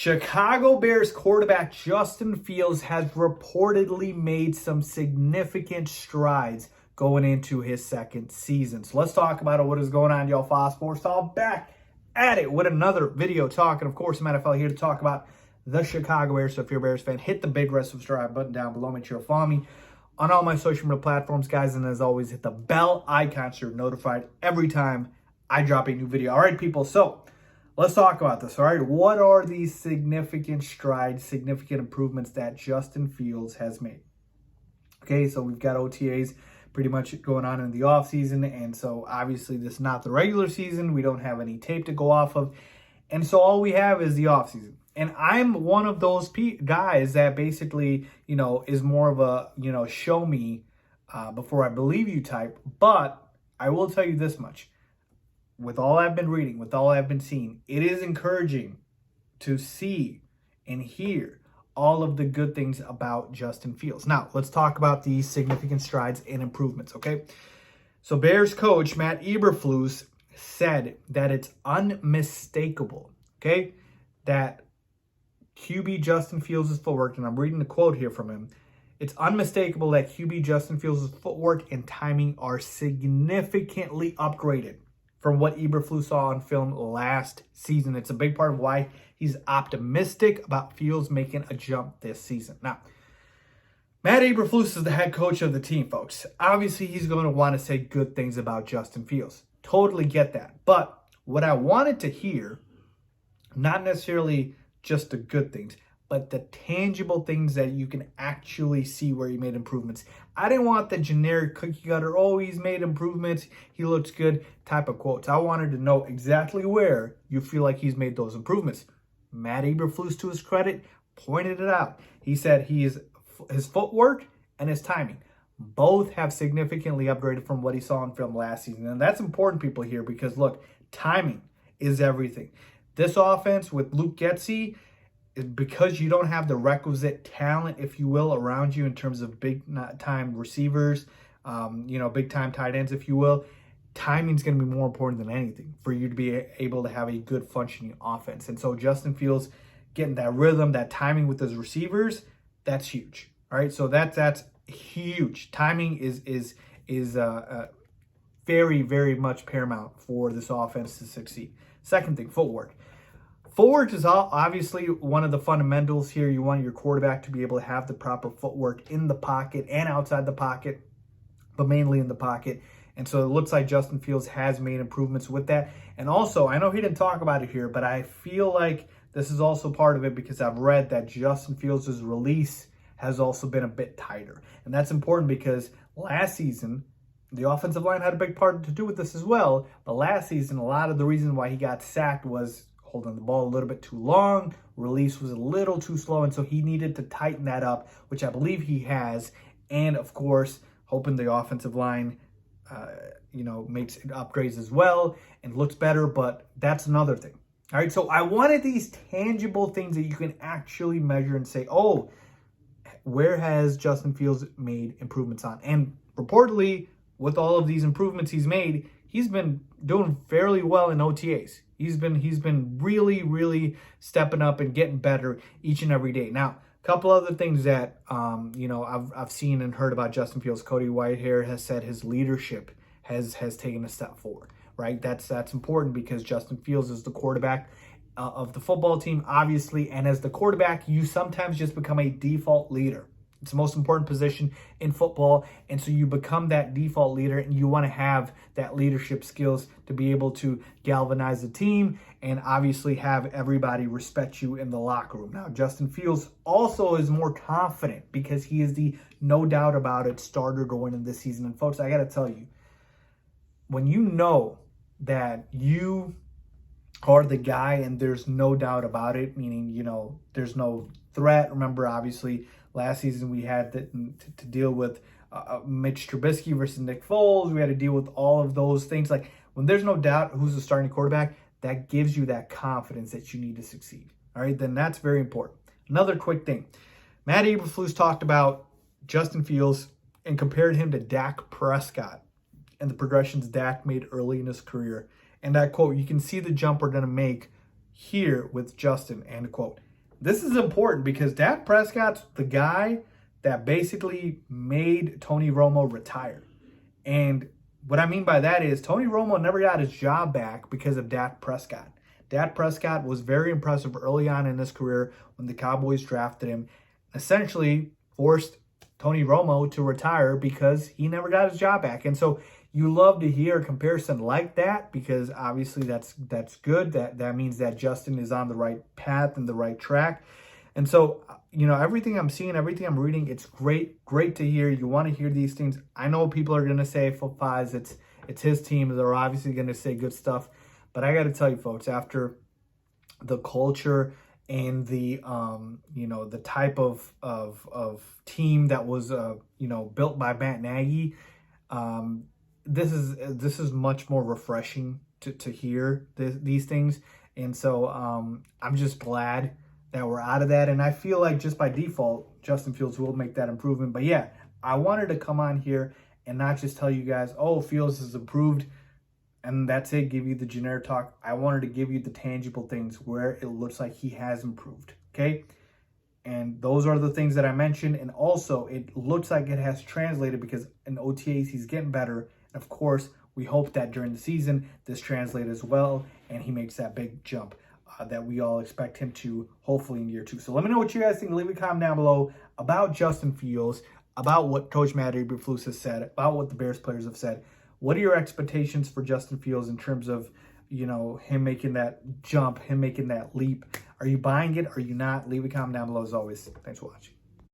Chicago Bears quarterback Justin Fields has reportedly made some significant strides going into his second season. So let's talk about what is going on, y'all. Faiz Sports Talk back at it with another video talking, of course, NFL here to talk about the Chicago Bears. So if you're a Bears fan, hit the big red subscribe button down below. Make sure to follow me on all my social media platforms, guys. And as always, hit the bell icon so you're notified every time I drop a new video. All right, people. So let's talk about this, all right? What are these significant strides, significant improvements that Justin Fields has made? Okay, so we've got OTAs pretty much going on in the offseason, and so obviously this is not the regular season. We don't have any tape to go off of, and so all we have is the offseason. And I'm one of those guys that basically, is more of a, show me before I believe you type, but I will tell you this much. With all I've been reading, with all I've been seeing, it is encouraging to see and hear all of the good things about Justin Fields. Now, let's talk about these significant strides and improvements, okay? So Bears coach Matt Eberflus said that it's unmistakable, okay, that QB Justin Fields' footwork, and I'm reading the quote here from him, it's unmistakable that QB Justin Fields' footwork and timing are significantly upgraded from what Eberflus saw on film last season. It's a big part of why he's optimistic about Fields making a jump this season. Now, Matt Eberflus is the head coach of the team, folks. Obviously, he's going to want to say good things about Justin Fields. Totally get that. But what I wanted to hear, not necessarily just the good things, but the tangible things that you can actually see where he made improvements. I didn't want the generic cookie cutter, oh, he's made improvements, he looks good type of quotes. I wanted to know exactly where you feel like he's made those improvements. Matt Eberflus, to his credit, pointed it out. He said his footwork and his timing both have significantly upgraded from what he saw on film last season. And that's important, people, here, because, look, timing is everything. This offense with Luke Getsy, because you don't have the requisite talent, if you will, around you in terms of big-time receivers, big-time tight ends, if you will, timing is going to be more important than anything for you to be able to have a good functioning offense. And so Justin Fields getting that rhythm, that timing with his receivers, that's huge. All right, so that's huge. Timing is very, very much paramount for this offense to succeed. Second thing, footwork. Footwork is obviously one of the fundamentals here. You want your quarterback to be able to have the proper footwork in the pocket and outside the pocket, but mainly in the pocket. And so it looks like Justin Fields has made improvements with that. And also, I know he didn't talk about it here, but I feel like this is also part of it because I've read that Justin Fields' release has also been a bit tighter. And that's important because last season, the offensive line had a big part to do with this as well. But last season, a lot of the reason why he got sacked was holding the ball a little bit too long, release was a little too slow, and so he needed to tighten that up, which I believe he has. And of course, hoping the offensive line, makes upgrades as well and looks better, but that's another thing. All right, so I wanted these tangible things that you can actually measure and say, oh, where has Justin Fields made improvements on? And reportedly, with all of these improvements he's made, he's been doing fairly well in OTAs. He's been really, really stepping up and getting better each and every day. Now, a couple other things that I've seen and heard about Justin Fields. Cody Whitehair has said his leadership has taken a step forward. Right? That's important because Justin Fields is the quarterback of the football team, obviously, and as the quarterback, you sometimes just become a default leader. It's the most important position in football, and so you become that default leader, and you want to have that leadership skills to be able to galvanize the team and obviously have everybody respect you in the locker room. Now, Justin Fields also is more confident because he is the, no doubt about it, starter going into this season. And folks, I got to tell you, when you know that you are the guy and there's no doubt about it, meaning, there's no threat. Remember, obviously, last season we had to deal with Mitch Trubisky versus Nick Foles. We had to deal with all of those things. Like, when there's no doubt who's the starting quarterback, that gives you that confidence that you need to succeed. All right, then that's very important. Another quick thing. Matt Eberflus talked about Justin Fields and compared him to Dak Prescott and the progressions Dak made early in his career. And that quote, you can see the jump we're going to make here with Justin, end quote. this is important because Dak Prescott's the guy that basically made Tony Romo retire. And what I mean by that is Tony Romo never got his job back because of Dak Prescott. Dak Prescott was very impressive early on in his career when the Cowboys drafted him, essentially forced Tony Romo to retire because he never got his job back. And so you love to hear a comparison like that because obviously that's good. That means that Justin is on the right path and the right track. And so, everything I'm seeing, everything I'm reading, it's great to hear. You want to hear these things. I know people are going to say for Faiz, it's his team. They're obviously going to say good stuff. But I got to tell you, folks, after the culture and the the type of team that was built by Matt Nagy, this is much more refreshing to hear these things. And so I'm just glad that we're out of that. And I feel like just by default, Justin Fields will make that improvement. But yeah, I wanted to come on here and not just tell you guys, oh, Fields has improved and that's it, give you the generic talk. I wanted to give you the tangible things where it looks like he has improved, okay? And those are the things that I mentioned. And also, it looks like it has translated because in OTAs, he's getting better. And of course, we hope that during the season, this translates as well and he makes that big jump that we all expect him to, hopefully in year 2. So let me know what you guys think. Leave a comment down below about Justin Fields, about what Coach Matt Eberflus has said, about what the Bears players have said. What are your expectations for Justin Fields in terms of, him making that jump, him making that leap? Are you buying it? Are you not? Leave a comment down below as always. Thanks for watching.